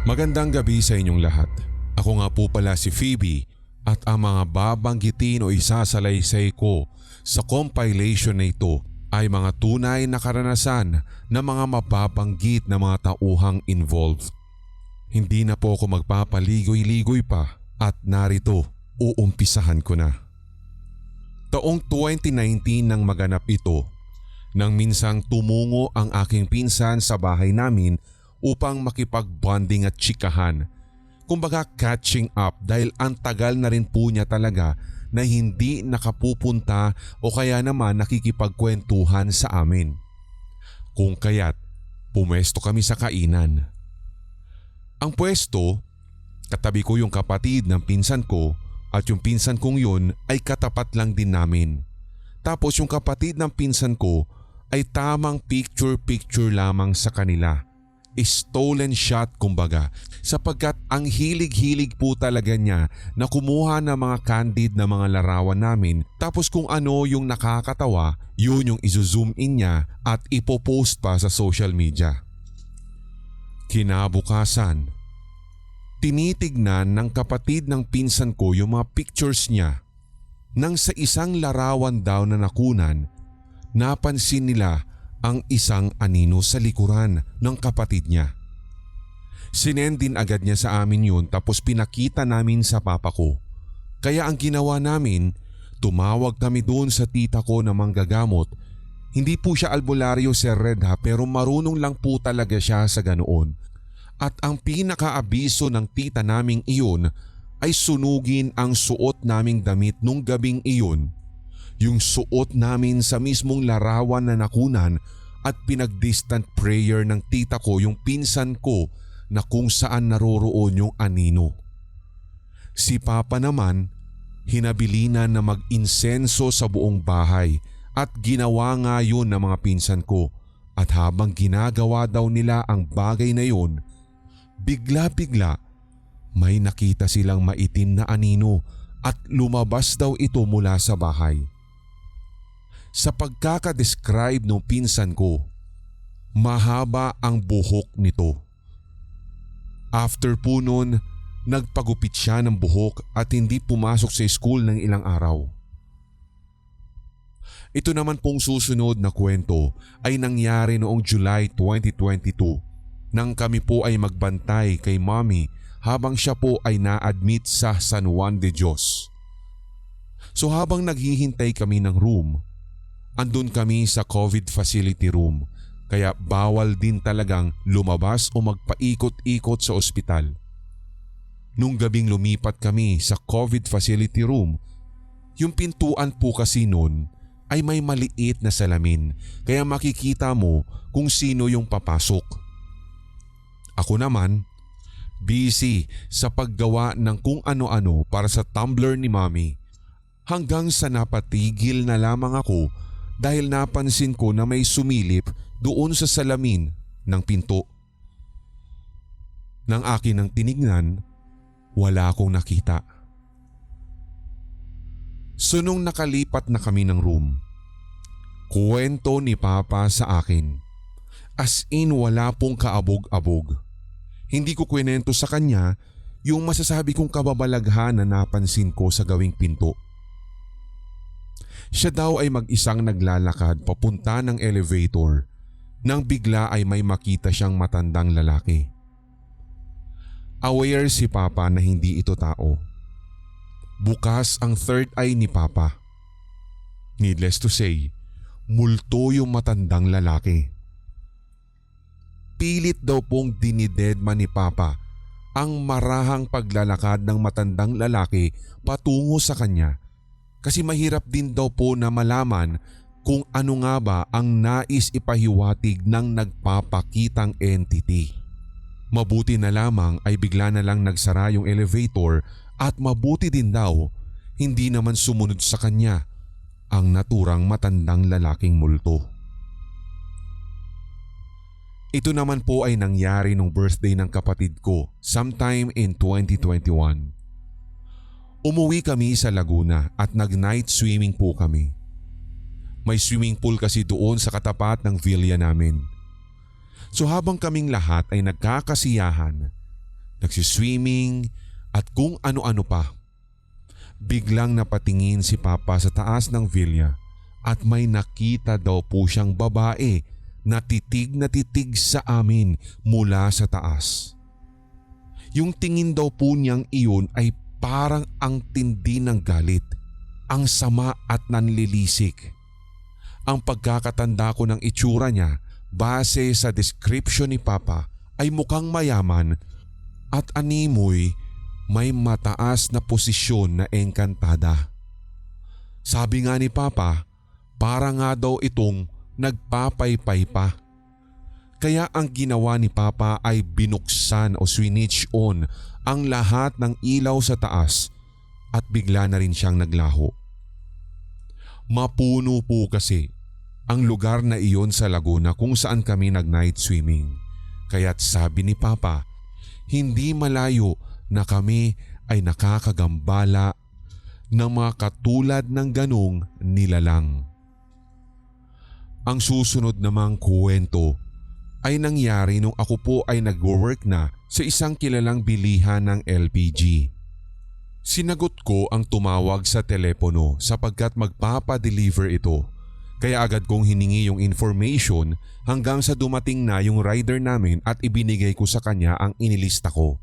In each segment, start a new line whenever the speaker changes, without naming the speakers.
Magandang gabi sa inyong lahat. Ako nga po pala si Phoebe at ang mga babanggitin o isasalaysay ko sa compilation na ito ay mga tunay na karanasan ng mga mababanggit na mga tauhang involved. Hindi na po ako magpapaligoy-ligoy pa at narito uumpisahan ko na. Taong 2019 nang maganap ito nang minsang tumungo ang aking pinsan sa bahay namin upang makipag-bonding at chikahan. Kumbaga catching up dahil ang tagal na rin po niya talaga na hindi nakapupunta o kaya naman nakikipagkwentuhan sa amin. Kung kaya't pumesto kami sa kainan. Ang pwesto, katabi ko yung kapatid ng pinsan ko at yung pinsan kong yun ay katapat lang din namin. Tapos yung kapatid ng pinsan ko ay tamang picture-picture lamang sa kanila. Stolen shot kumbaga sapagkat ang hilig-hilig po talaga niya na kumuha ng mga candid na mga larawan namin tapos kung ano yung nakakatawa yun yung izo-zoom in niya at ipopost pa sa social media. Kinabukasan, tinitignan ng kapatid ng pinsan ko yung mga pictures niya nang sa isang larawan daw na nakunan napansin nila ang isang anino sa likuran ng kapatid niya. Sinend din agad niya sa amin yun tapos pinakita namin sa papa ko. Kaya ang ginawa namin, tumawag kami doon sa tita ko na manggagamot. Hindi po siya albularyo Sir Red ha pero marunong lang po talaga siya sa ganoon. At ang pinaka-abiso ng tita naming iyon ay sunugin ang suot naming damit nung gabing iyon. Yung suot namin sa mismong larawan na nakunan at pinag-distant prayer ng tita ko yung pinsan ko na kung saan naroroon yung anino. Si Papa naman, hinabilinan na mag-insenso sa buong bahay at ginawa nga yun ng mga pinsan ko at habang ginagawa daw nila ang bagay na yun, bigla-bigla may nakita silang maitim na anino at lumabas daw ito mula sa bahay. Sa pagkakadescribe ng pinsan ko, mahaba ang buhok nito. After po nun, nagpagupit siya ng buhok at hindi pumasok sa school ng ilang araw. Ito naman pong susunod na kwento ay nangyari noong July 2022 nang kami po ay magbantay kay mommy habang siya po ay na-admit sa San Juan de Dios. So habang naghihintay kami ng room, andun kami sa COVID facility room kaya bawal din talagang lumabas o magpaikot-ikot sa ospital. Nung gabing lumipat kami sa COVID facility room, yung pintuan po kasi nun ay may maliit na salamin kaya makikita mo kung sino yung papasok. Ako naman, busy sa paggawa ng kung ano-ano para sa tumbler ni mommy hanggang sa napatigil na lamang ako dahil napansin ko na may sumilip doon sa salamin ng pinto. Nang akin ang tinignan, wala akong nakita. So nung nakalipat na kami ng room, kwento ni Papa sa akin. As in wala pong kaabog-abog. Hindi ko kwento sa kanya yung masasabi kong kababalaghan na napansin ko sa gawing pinto. Siya daw ay mag-isang naglalakad papunta ng elevator nang bigla ay may makita siyang matandang lalaki. Aware si Papa na hindi ito tao. Bukas ang third eye ni Papa. Needless to say, multo yung matandang lalaki. Pilit daw pong dinidedma ni Papa ang marahang paglalakad ng matandang lalaki patungo sa kanya. Kasi mahirap din daw po na malaman kung ano nga ba ang nais ipahiwatig ng nagpapakitang entity. Mabuti na lamang ay bigla na lang nagsara yung elevator at mabuti din daw hindi naman sumunod sa kanya ang naturang matandang lalaking multo. Ito naman po ay nangyari nung birthday ng kapatid ko sometime in 2021. Umuwi kami sa Laguna at nag-night swimming po kami. May swimming pool kasi doon sa katapat ng villa namin. So habang kaming lahat ay nagkakasiyahan, nagsiswimming at kung ano-ano pa, biglang napatingin si Papa sa taas ng villa at may nakita daw po siyang babae na titig sa amin mula sa taas. Yung tingin daw po niyang iyon ay parang ang tindi ng galit, ang sama at nanlilisik. Ang pagkakatanda ko ng itsura niya base sa description ni Papa ay mukhang mayaman at animoy, may mataas na posisyon na engkantada. Sabi nga ni Papa, para nga daw itong nagpapaypay pa. Kaya ang ginawa ni Papa ay binuksan o switch on ang lahat ng ilaw sa taas at bigla na rin siyang naglaho. Mapuno po kasi ang lugar na iyon sa Laguna kung saan kami nag-night swimming. Kaya't sabi ni Papa, hindi malayo na kami ay nakakagambala ng mga katulad ng ganong nilalang. Ang susunod namang kwento ay nangyari nung ako po ay nag-work na sa isang kilalang bilihan ng LPG. Sinagot ko ang tumawag sa telepono sapagkat magpapa-deliver ito. Kaya agad kong hiningi yung information hanggang sa dumating na yung rider namin at ibinigay ko sa kanya ang inilista ko.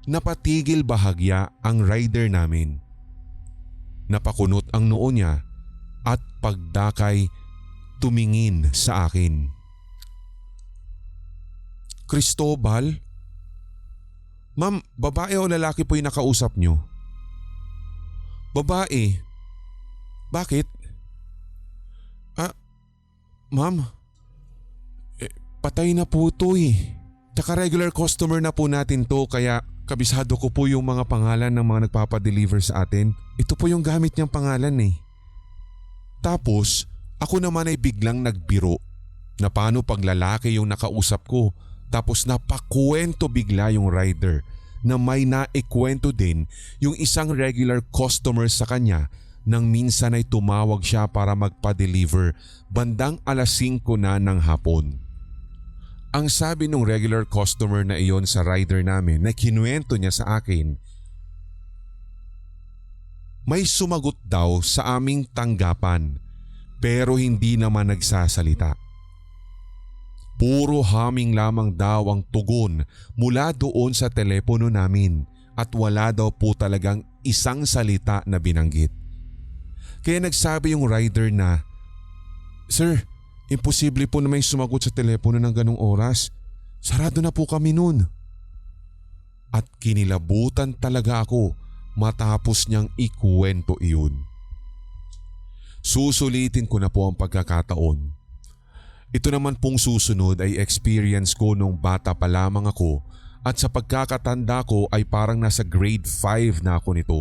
Napatigil bahagya ang rider namin. Napakunot ang noo niya at pagdakay tumingin sa akin. Cristobal? Ma'am, babae o lalaki po yung nakausap niyo? Babae. Bakit? Ma'am, patay na po ito eh. Tsaka regular customer na po natin to kaya kabisado ko po yung mga pangalan ng mga nagpapadeliver sa atin. Ito po yung gamit niyang pangalan eh. Tapos ako naman ay biglang nagbiro na paano pag lalaki yung nakausap ko, tapos napakwento bigla yung rider na may naikwento din yung isang regular customer sa kanya nang minsan ay tumawag siya para magpa-deliver bandang 5:00 na ng hapon. Ang sabi ng regular customer na iyon sa rider namin na kinuwento niya sa akin, may sumagot daw sa aming tanggapan pero hindi naman nagsasalita. Puro humming lamang daw ang tugon mula doon sa telepono namin at wala daw po talagang isang salita na binanggit. Kaya nagsabi yung rider na, "Sir, imposible po na may sumagot sa telepono ng ganong oras. Sarado na po kami nun." At kinilabutan talaga ako matapos niyang ikuwento iyon. Susulitin ko na po ang pagkakataon. Ito naman pong susunod ay experience ko nung bata pa lamang ako at sa pagkakatanda ko ay parang nasa grade 5 na ako nito.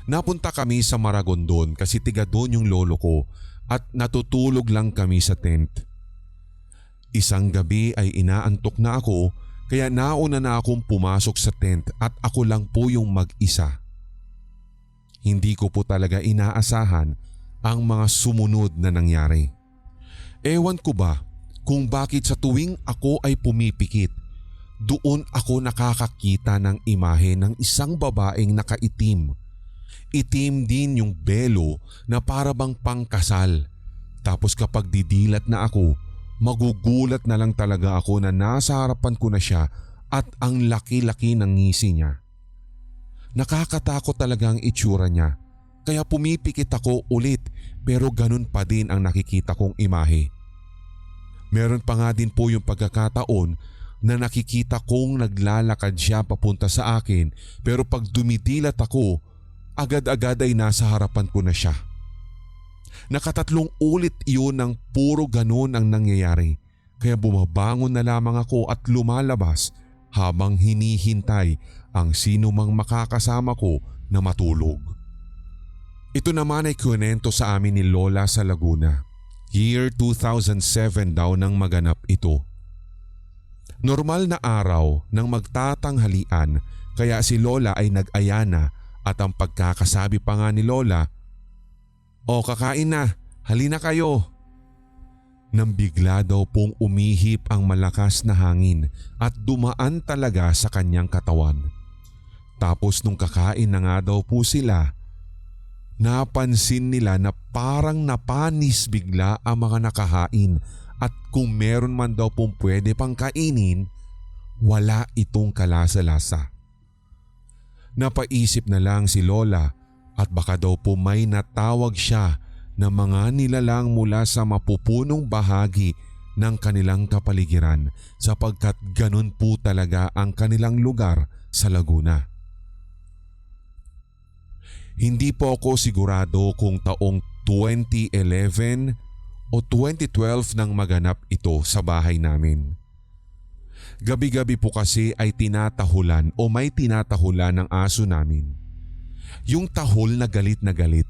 Napunta kami sa Maragondon kasi tiga doon yung lolo ko at natutulog lang kami sa tent. Isang gabi ay inaantok na ako kaya nauna na akong pumasok sa tent at ako lang po yung mag-isa. Hindi ko po talaga inaasahan ang mga sumunod na nangyari. Ewan ko ba kung bakit sa tuwing ako ay pumipikit, doon ako nakakakita ng imahe ng isang babaeng nakaitim. Itim din yung belo na para bang pangkasal. Tapos kapag didilat na ako, magugulat na lang talaga ako na nasa harapan ko na siya at ang laki-laki ng ngisi niya. Nakakatakot talaga ang itsura niya. Kaya pumipikit ako ulit pero ganun pa din ang nakikita kong imahe. Meron pa nga din po yung pagkakataon na nakikita kong naglalakad siya papunta sa akin pero pag dumidilat ako, agad-agad ay nasa harapan ko na siya. Nakatatlong ulit iyon ng puro ganun ang nangyayari kaya bumabangon na lamang ako at lumalabas habang hinihintay ang sino mang makakasama ko na matulog. Ito naman ay kwento sa amin ni Lola sa Laguna. Year 2007 daw nang maganap ito. Normal na araw ng magtatanghalian kaya si Lola ay nag-aya na at ang pagkakasabi pa nga ni Lola, O kakain na, halina kayo. Nang bigla daw pong umihip ang malakas na hangin at dumaan talaga sa kanyang katawan. Tapos nung kakain na nga daw po sila, napansin nila na parang napanis bigla ang mga nakahain at kung meron man daw pong pwede pang kainin, wala itong kalasa-lasa. Napaisip na lang si Lola at baka daw po may natawag siya na mga nilalang mula sa mapupunong bahagi ng kanilang kapaligiran sapagkat ganun po talaga ang kanilang lugar sa Laguna. Hindi po ako sigurado kung taong 2011 o 2012 nang maganap ito sa bahay namin. Gabi-gabi po kasi ay tinatahulan o may tinatahulan ng aso namin. Yung tahol na galit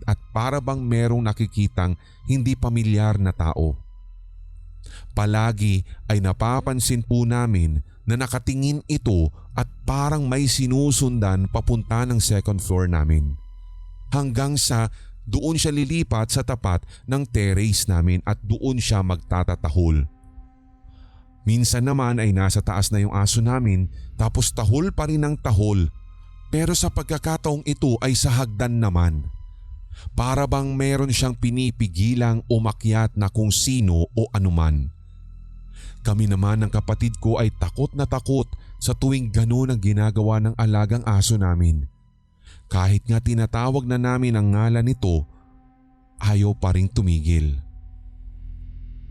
at para bang merong nakikitang hindi pamilyar na tao. Palagi ay napapansin po namin na nakatingin ito at parang may sinusundan papunta ng second floor namin. Hanggang sa doon siya lilipat sa tapat ng terrace namin at doon siya magtatatahol. Minsan naman ay nasa taas na yung aso namin tapos tahol pa rin ang tahol. Pero sa pagkakataong ito ay sa hagdan naman. Para bang meron siyang pinipigilang umakyat na kung sino o anuman. Kami naman ng kapatid ko ay takot na takot sa tuwing gano'n ang ginagawa ng alagang aso namin. Kahit nga tinatawag na namin ang ngalan nito, ayaw pa rin tumigil.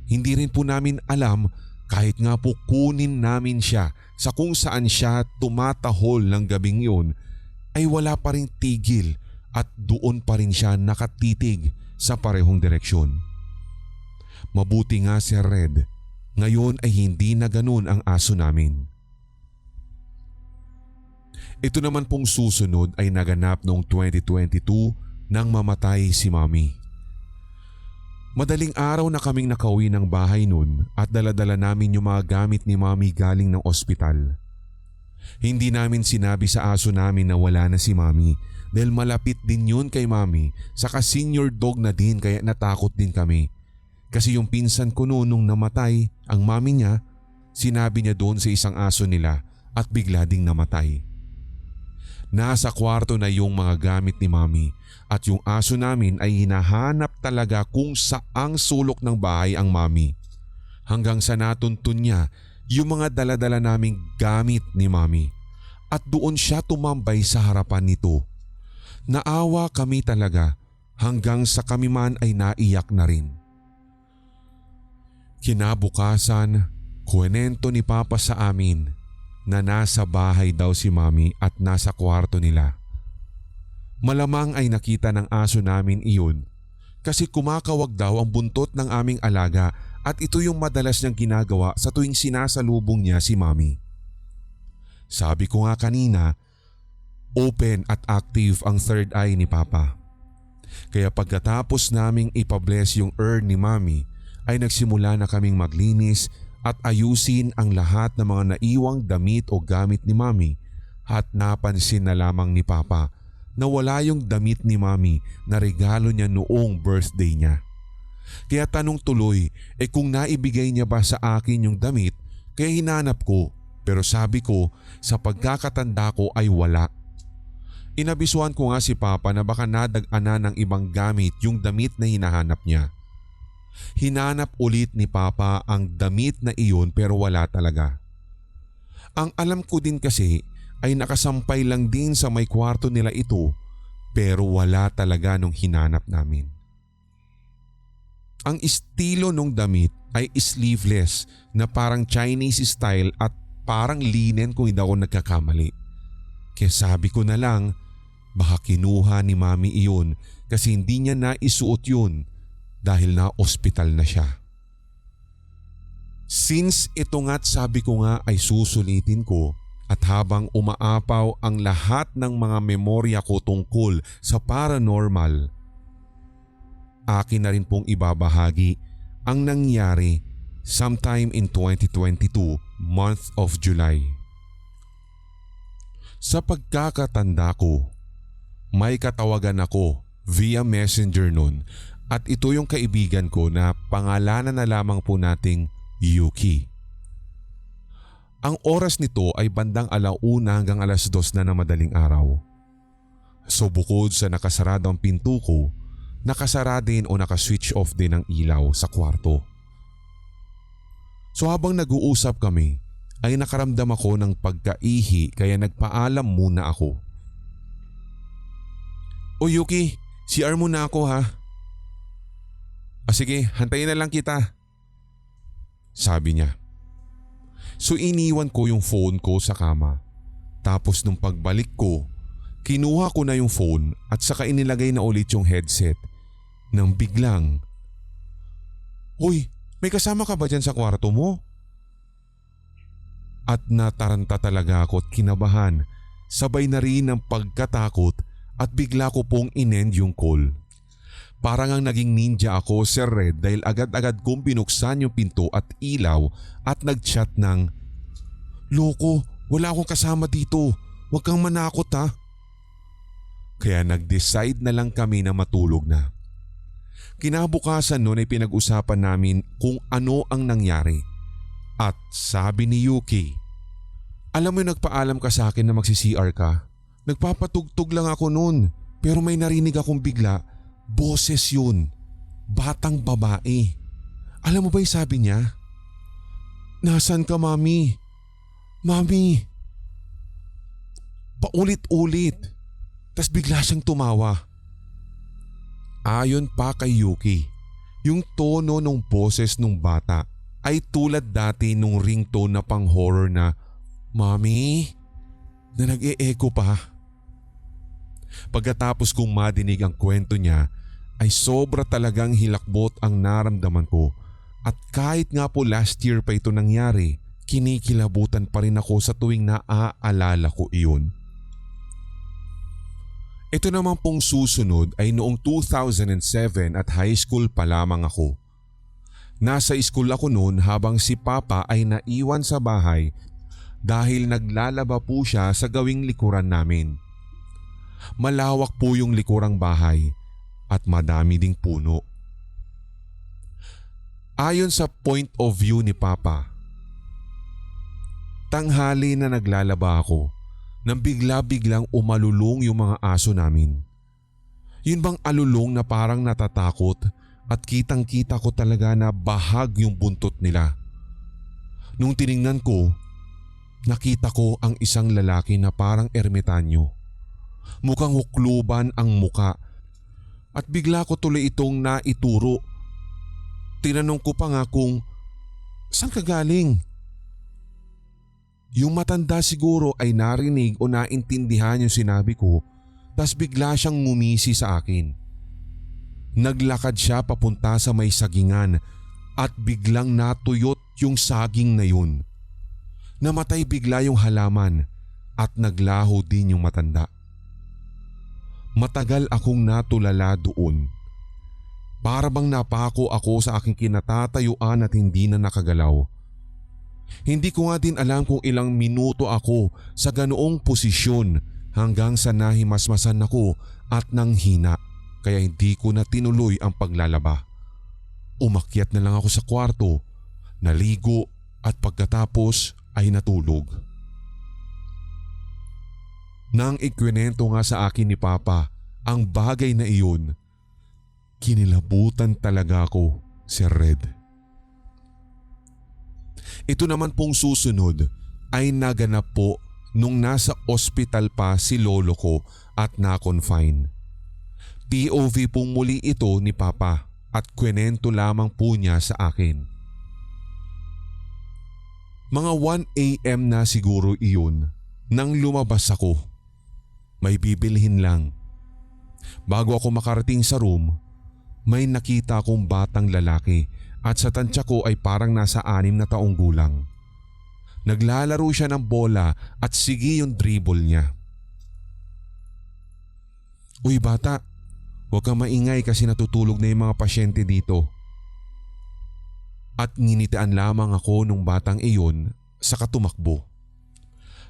Hindi rin po namin alam kahit nga po kunin namin siya sa kung saan siya tumatahol ng gabing yun, ay wala pa rin tigil at doon pa rin siya nakatitig sa parehong direksyon. Mabuti nga Sir Red, ngayon ay hindi na ganun ang aso namin. Ito naman pong susunod ay naganap noong 2022 nang mamatay si Mami. Madaling araw na kaming nakauwi ng bahay noon at daladala namin yung mga gamit ni Mami galing ng ospital. Hindi namin sinabi sa aso namin na wala na si Mami dahil malapit din yun kay Mami saka senior dog na din kaya natakot din kami. Kasi yung pinsan ko noon nung namatay ang mami niya, sinabi niya doon sa isang aso nila at bigla ding namatay. Nasa kwarto na yung mga gamit ni Mami at yung aso namin ay hinahanap talaga kung saang sulok ng bahay ang Mami. Hanggang sa natuntun niya yung mga daladala naming gamit ni Mami at doon siya tumambay sa harapan nito. Naawa kami talaga hanggang sa kami man ay naiyak na rin. Kinabukasan, kuwento ni Papa sa amin na nasa bahay daw si Mami at nasa kwarto nila. Malamang ay nakita ng aso namin iyon kasi kumakawag daw ang buntot ng aming alaga at ito yung madalas niyang ginagawa sa tuwing sinasalubong niya si Mami. Sabi ko nga kanina, open at active ang third eye ni Papa. Kaya pagkatapos naming ipabless yung urn ni Mami ay nagsimula na kaming maglinis at ayusin ang lahat ng mga naiwang damit o gamit ni Mami at napansin na lamang ni Papa na wala yung damit ni Mami na regalo niya noong birthday niya. Kaya tanong tuloy, kung naibigay niya ba sa akin yung damit, kaya hinanap ko pero sabi ko sa pagkakatanda ko ay wala. Inabisuhan ko nga si Papa na baka nadag-ana ng ibang gamit yung damit na hinahanap niya. Hinanap ulit ni Papa ang damit na iyon pero wala talaga. Ang alam ko din kasi ay nakasampay lang din sa may kwarto nila ito pero wala talaga nung hinanap namin. Ang estilo nung damit ay sleeveless na parang Chinese style at parang linen kung hindi ako nagkakamali. Kaya sabi ko na lang baka kinuha ni Mami iyon kasi hindi niya naisuot yun dahil na ospital na siya. Since ito nga't sabi ko nga ay susulitin ko at habang umaapaw ang lahat ng mga memorya ko tungkol sa paranormal, akin na rin pong ibabahagi ang nangyari sometime in 2022 month of July. Sa pagkakatanda ko, may katawagan ako via messenger nun at ito yung kaibigan ko na pangalanan na lamang po nating Yuki. Ang oras nito ay bandang 1:00 hanggang 2:00 na ng madaling araw. So bukod sa nakasaradong pinto ko, nakasara din o nakaswitch off din ang ilaw sa kwarto. So habang nag-uusap kami ay nakaramdam ako ng pagkaihi kaya nagpaalam muna ako. "O Yuki, CR muna ako ha." Sige, hantayin na lang kita," sabi niya. So iniwan ko yung phone ko sa kama. Tapos nung pagbalik ko, kinuha ko na yung phone at saka inilagay na ulit yung headset nang biglang, "Hoy, may kasama ka ba dyan sa kwarto mo?" At nataranta talaga ako at kinabahan, sabay na rin ang pagkatakot at bigla ko pong inend yung call. Parang ang naging ninja ako, Sir Red, dahil agad-agad kong binuksan yung pinto at ilaw at nagchat ng, "Loko, wala akong kasama dito. Huwag kang manakot ha." Kaya nag-decide na lang kami na matulog na. Kinabukasan noon ay pinag-usapan namin kung ano ang nangyari. At sabi ni Yuki, "Alam mo yung nagpaalam ka sa akin na magsi-CR ka? Nagpapatugtog lang ako noon pero may narinig akong bigla. Boses yun. Batang babae. Alam mo ba yung sabi niya? 'Nasaan ka, Mami? Mami?' Paulit-ulit. Tas bigla siyang tumawa." Ayon pa kay Yuki, yung tono ng boses ng bata ay tulad dati nung ringtone na pang-horror na "Mami?" na nag-e-echo pa. Pagkatapos kong madinig ang kwento niya ay sobra talagang hilakbot ang naramdaman ko at kahit nga po last year pa ito nangyari, kinikilabutan pa rin ako sa tuwing naaalala ko iyon. Ito naman pong susunod ay noong 2007 at high school pa lamang ako. Nasa school ako noon habang si Papa ay naiwan sa bahay dahil naglalaba po siya sa gawing likuran namin. Malawak po yung likurang bahay at madami ding puno. Ayon sa point of view ni Papa, tanghali na naglalaba ako nang bigla-biglang umalulong yung mga aso namin. Yun bang alulong na parang natatakot at kitang-kita ko talaga na bahag yung buntot nila. Nung tiningnan ko, nakita ko ang isang lalaki na parang ermitanyo. Mukhang hukluban ang muka at bigla ko tuloy itong naituro. Tinanong ko pa nga kung saan ka galing? Yung matanda siguro ay narinig o naintindihan yung sinabi ko, tas bigla siyang ngumisi sa akin. Naglakad siya papunta sa may sagingan at biglang natuyot yung saging na yun. Namatay bigla yung halaman at naglaho din yung matanda. Matagal akong natulala doon. Para bang napako ako sa aking kinatatayuan at hindi na nakagalaw. Hindi ko nga din alam kung ilang minuto ako sa ganoong posisyon hanggang sa nahimasmasan ako at nanghina kaya hindi ko na tinuloy ang paglalaba. Umakyat na lang ako sa kwarto, naligo at pagkatapos ay natulog. Nang ikwento nga sa akin ni Papa ang bagay na iyon, kinilabutan talaga ako, Sir Red. Ito naman pong susunod ay naganap po nung nasa ospital pa si lolo ko at na-confine. POV pong muli ito ni Papa at kwento lamang po niya sa akin. Mga 1 AM na siguro iyon nang lumabas ako. May bibilhin lang. Bago ako makarating sa room, may nakita akong batang lalaki at sa tansya ko ay parang nasa 6 na taong gulang. Naglalaro siya ng bola at sige yung dribble niya. "Uy bata, huwag kang maingay kasi natutulog na yung mga pasyente dito." At nginitian lamang ako nung batang iyon sa katumakbo.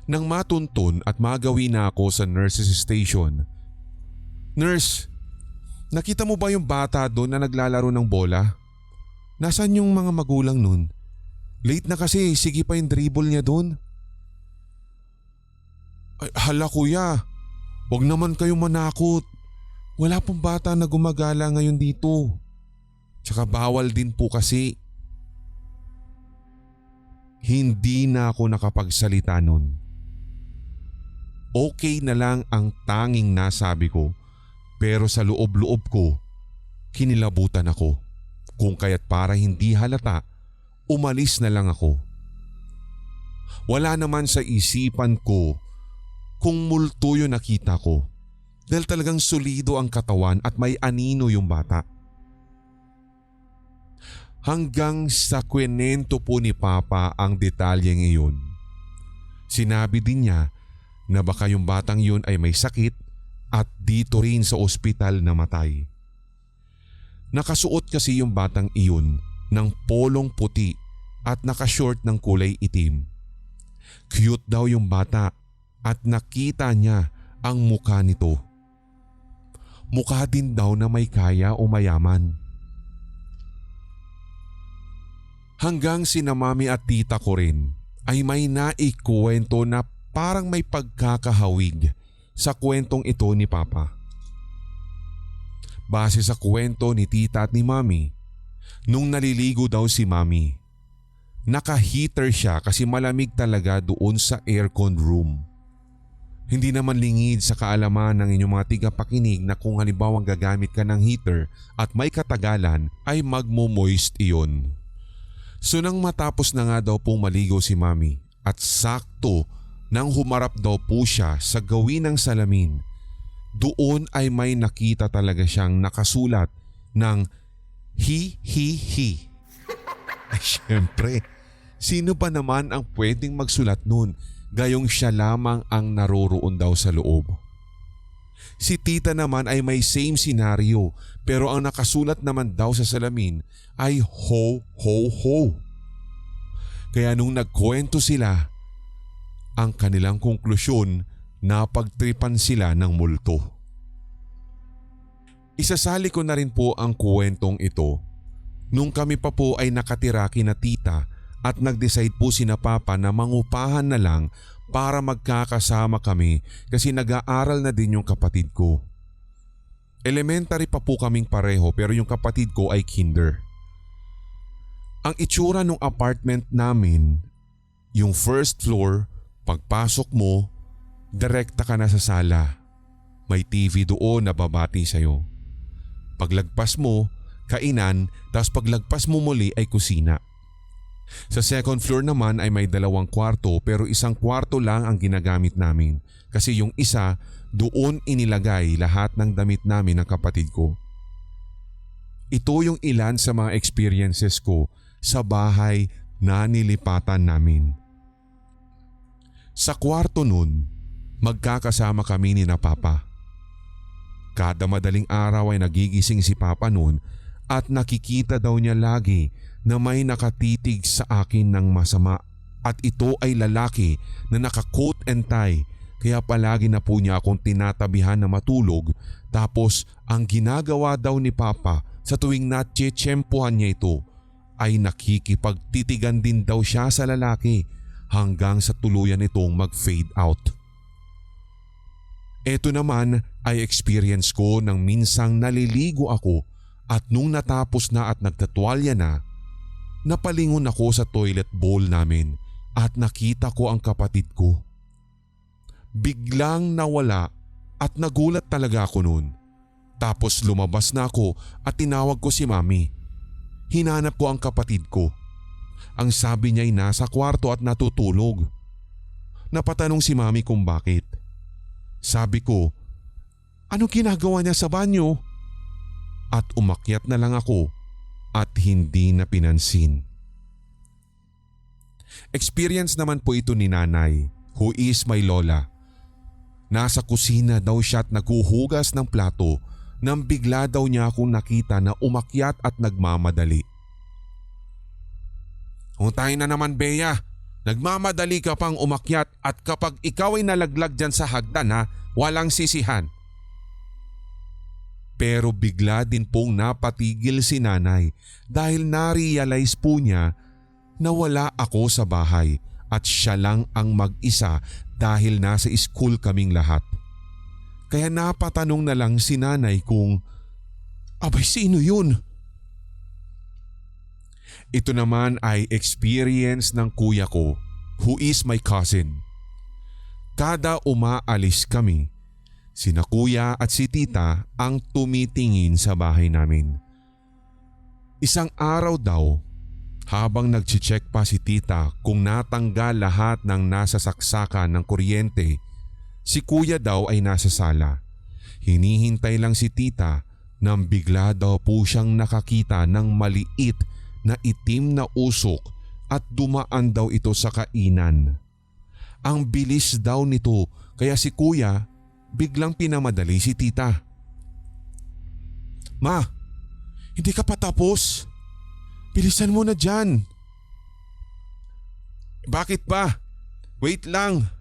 Nang matunton at magawi na ako sa nurse's station, "Nurse, Nakita mo ba yung bata doon na naglalaro ng bola? Nasaan yung mga magulang nun? Late na kasi, sige pa yung dribble niya doon. Ay, hala kuya, wag naman kayong manakot. Wala pong bata na gumagala ngayon dito. Tsaka bawal din po kasi. Hindi na ako nakapagsalita nun. Okay na lang ang tanging nasabi ko, pero sa loob-loob ko, kinilabutan ako. Kung kaya't para hindi halata, umalis na lang ako. Wala naman sa isipan ko kung multo yung nakita ko, dahil talagang solido ang katawan at may anino yung bata. Hanggang sa kwenento po ni Papa ang detalyeng iyon. Sinabi din niya na baka yung batang yun ay may sakit at dito rin sa ospital namatay. Nakasuot kasi yung batang iyon ng polong puti at nakashort ng kulay itim. Cute daw yung bata at nakita niya ang mukha nito. Mukha din daw na may kaya o mayaman. Hanggang sina mami at tita ko rin ay may naikwento na parang may pagkakahawig sa kwentong ito ni Papa. Base sa kwento ni tita at ni mami, nung naliligo daw si mami, naka-heater siya kasi malamig talaga doon sa aircon room. Hindi naman lingid sa kaalaman ng inyong mga tigapakinig na kung halimbawa gagamit ka ng heater at may katagalan ay magmo-moist iyon. So nang matapos na nga daw pong maligo si mami at sakto nang humarap daw po siya sa gawin ng salamin, doon ay may nakita talaga siyang nakasulat ng he. Ay syempre, sino ba naman ang pwedeng magsulat nun gayong siya lamang ang naroroon daw sa loob? Si tita naman ay may same scenario pero ang nakasulat naman daw sa salamin ay ho. Kaya nung nagkwento sila, ang kanilang konklusyon na pagtripan sila ng multo. Isasali ko na rin po ang kwentong ito. Nung kami pa po ay nakatira kina tita at nag-decide po sina Papa na mangupahan na lang para magkakasama kami kasi nag-aaral na din yung kapatid ko. Elementary pa po kaming pareho pero yung kapatid ko ay kinder. Ang itsura ng apartment namin, yung first floor, pagpasok mo, direkta ka na sa sala. May TV doon na babati sa'yo. Paglagpas mo, kainan, tapos paglagpas mo muli ay kusina. Sa second floor naman ay may 2 kwarto pero 1 kwarto lang ang ginagamit namin kasi yung isa doon inilagay lahat ng damit namin ng kapatid ko. Ito yung ilan sa mga experiences ko sa bahay na nilipatan namin. Sa kwarto nun, magkakasama kami ni na Papa. Kada madaling araw ay nagigising si Papa nun at nakikita daw niya lagi na may nakatitig sa akin ng masama at ito ay lalaki na naka-coat and tie kaya palagi na po niya akong tinatabihan na matulog tapos ang ginagawa daw ni Papa sa tuwing natsyetsyempohan niya ito ay nakikipagtitigan din daw siya sa lalaki hanggang sa tuluyan itong mag-fade out. Ito naman ay experience ko nang minsang naliligo ako at nung natapos na at nagtatwalya na, napalingon ako sa toilet bowl namin at nakita ko ang kapatid ko. Biglang nawala at nagulat talaga ako noon. Tapos lumabas na ako at tinawag ko si Mami. Hinanap ko ang kapatid ko. Ang sabi niya ay nasa kwarto at natutulog. Napatanong si Mami kung bakit. Sabi ko, ano ginagawa niya sa banyo? At umakyat na lang ako at hindi na pinansin. Experience naman po ito ni nanay, who is my lola. Nasa kusina daw siya at naghuhugas ng plato nang bigla daw niya akong nakita na umakyat at nagmamadali. Untay na naman Bea, nagmamadali ka pang umakyat at kapag ikaw ay nalaglag dyan sa hagdan ha, walang sisihan. Pero bigla din pong napatigil si nanay dahil na-realize po niya na wala ako sa bahay at siya lang ang mag-isa dahil nasa school kaming lahat. Kaya napatanong na lang si nanay kung, "Abay, sino yun?" Ito naman ay experience ng kuya ko, who is my cousin. Kada umaalis kami, sina kuya at si tita ang tumitingin sa bahay namin. Isang araw daw, habang nagche-check pa si tita kung natanggal lahat ng nasa saksakan ng kuryente, si kuya daw ay nasa sala. Hinihintay lang si tita nang bigla daw po siyang nakakita ng maliit na itim na usok at dumaan daw ito sa kainan. Ang bilis daw nito kaya si kuya biglang pinamadali si tita. "Ma, hindi ka pa tapos? Bilisan mo na dyan." "Bakit ba? Wait lang."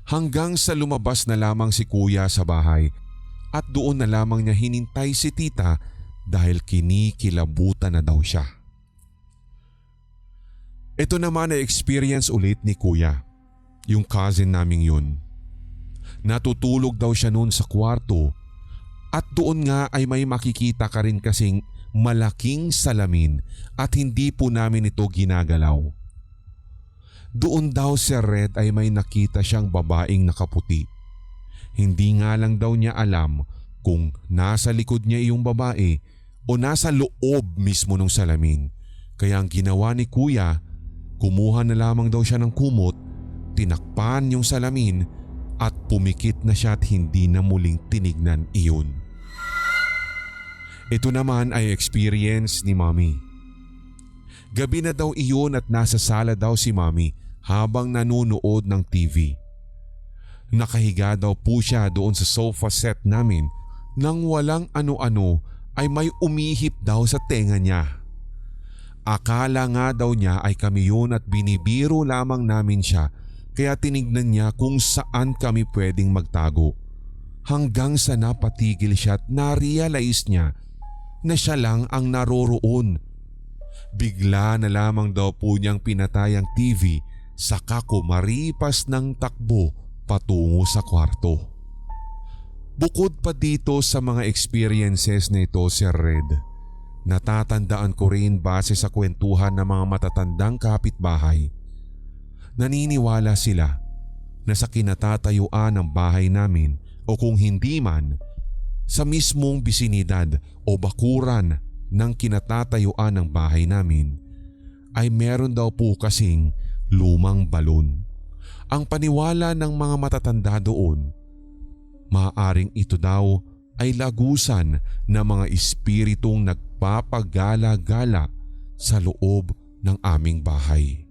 Hanggang sa lumabas na lamang si kuya sa bahay at doon na lamang niya hinintay si tita dahil kinikilabutan na daw siya. Ito naman ay experience ulit ni kuya, yung cousin naming yun. Natutulog daw siya noon sa kwarto at doon nga ay may makikita ka rin kasing malaking salamin at hindi po namin ito ginagalaw. Doon daw si Red ay may nakita siyang babaeng nakaputi. Hindi nga lang daw niya alam kung nasa likod niya yung babae o nasa loob mismo ng salamin. Kaya ang ginawa ni kuya, kumuha na lamang daw siya ng kumot, tinakpan yung salamin at pumikit na siya at hindi na muling tinignan iyon. Ito naman ay experience ni Mommy. Gabi na daw iyon at nasa sala daw si Mommy habang nanonood ng TV. Nakahiga daw po siya doon sa sofa set namin nang walang ano-ano ay may umihip daw sa tenga niya. Akala nga daw niya ay kami yun at binibiro lamang namin siya kaya tinignan niya kung saan kami pwedeng magtago. Hanggang sa napatigil siya at na-realize niya na siya lang ang naroroon. Bigla na lamang daw po niyang pinatay ang TV saka kumaripas ng takbo patungo sa kwarto. Bukod pa dito sa mga experiences na ito, Sir Red, natatandaan ko rin base sa kwentuhan ng mga matatandang kapitbahay. Naniniwala sila na sa kinatatayuan ng bahay namin o kung hindi man, sa mismong bisinidad o bakuran ng kinatatayuan ng bahay namin ay meron daw po kasing lumang balon. Ang paniwala ng mga matatanda doon, maaaring ito daw ay lagusan ng mga espiritong nagpapagala-gala sa loob ng aming bahay.